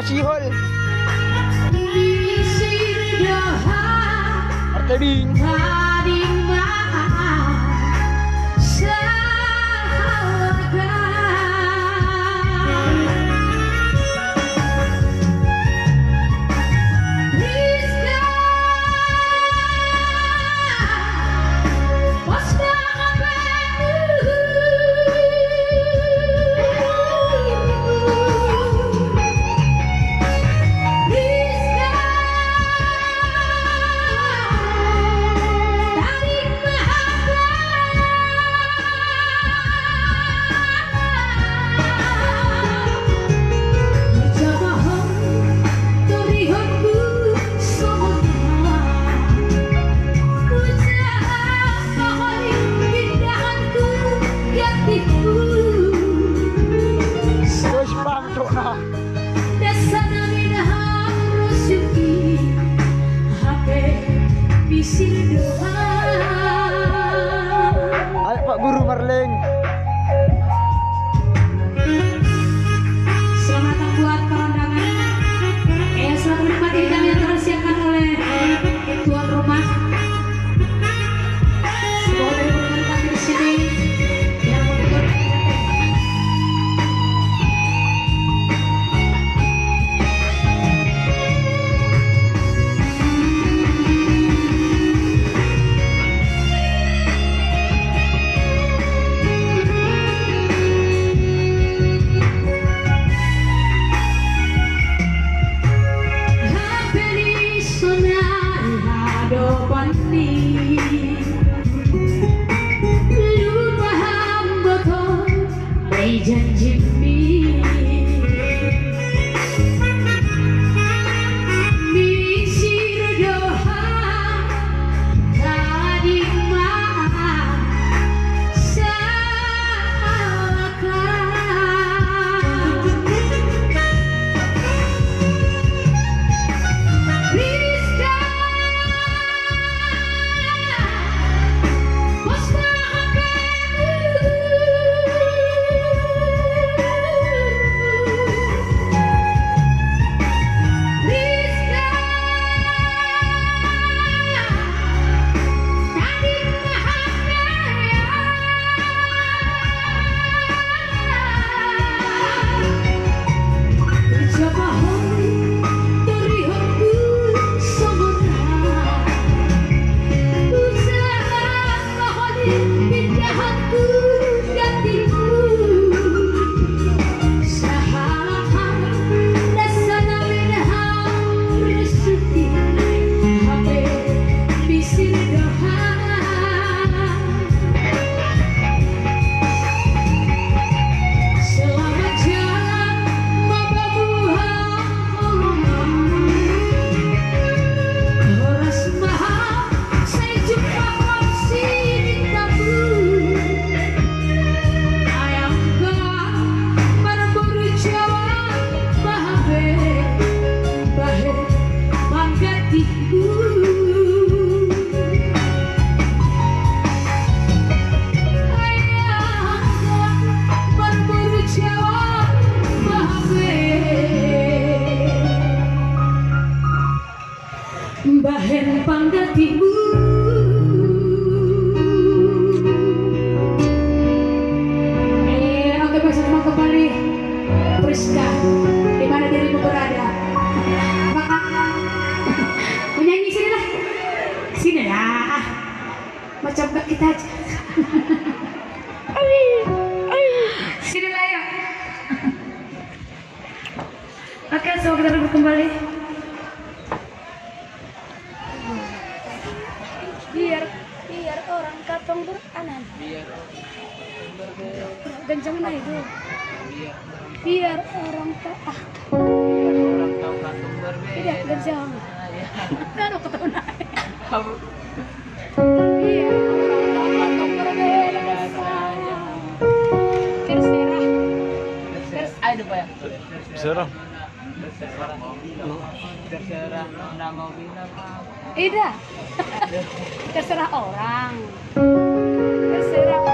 masihol. Artebing. Ayo Pak Guru Marling. Selamat buat perondangan. Selamat menikmati hidangan yang telah disiapkan oleh tuan rumah. Semoga dari penikmati di sini yang membuat janji Bahen panggatimu. Oke, baik, semua kembali. Priska, di mana dirimu berada? Apakah menyanyi sini lah? Sini lah. Macam gak kita aja. Sini lah ya. Oke, semua kita duduk kembali. biar orang katong beranan, dan jangan itu biar orang tahu tidak dan jangan kan aku tahu naik biar orang tahu katong berbeda terserah ada apa ya Terserah. Terserah nama tidak terserah orang terserah